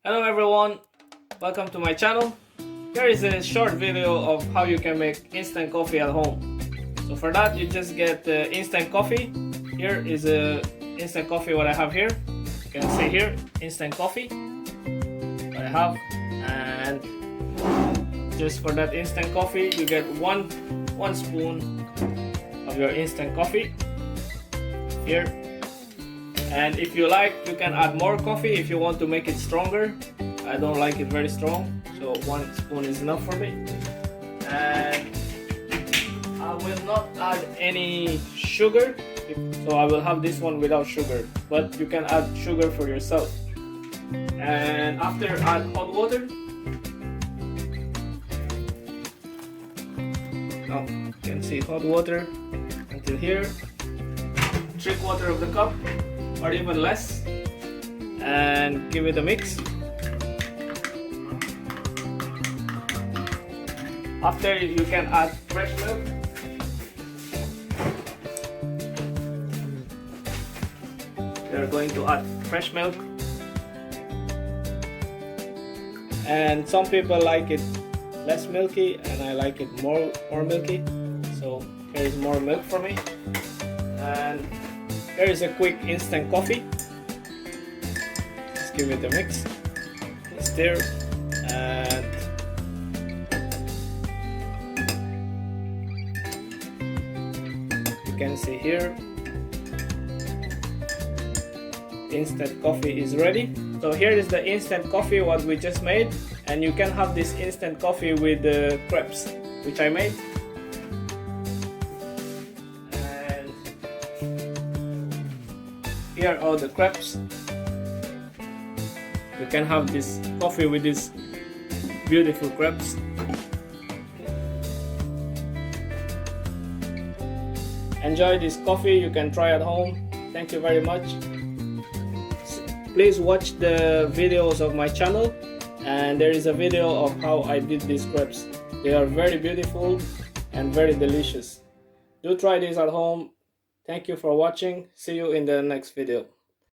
Hello everyone, welcome to my channel. Here is a short video of how you can make instant coffee at home. So for that you just get instant coffee. Here is a instant coffee what I have here. You can see here instant coffee what I have, and just for that instant coffee you get one spoon of your instant coffee here. And if you like, you can add more coffee if you want to make it stronger. I don't like it very strong, so 1 spoon is enough for me. And I will not add any sugar, so I will have this one without sugar, but you can add sugar for yourself. And after, add hot water. Now you can see hot water until here, 3/4 of the cup or even less, and give it a mix. After, you can add fresh milk. We are going to add fresh milk, and some people like it less milky and I like it more milky, so here is more milk for me. And here is a quick instant coffee. Just give it a mix, stir, and you can see here instant coffee is ready. So here is the instant coffee what we just made, and you can have this instant coffee with the crepes which I made. Here are the crepes. You can have this coffee with these beautiful crepes. Enjoy this coffee, you can try at home. Thank you very much. Please watch the videos of my channel, and there is a video of how I did these crepes. They are very beautiful and very delicious. Do try this at home. Thank you for watching. See you in the next video.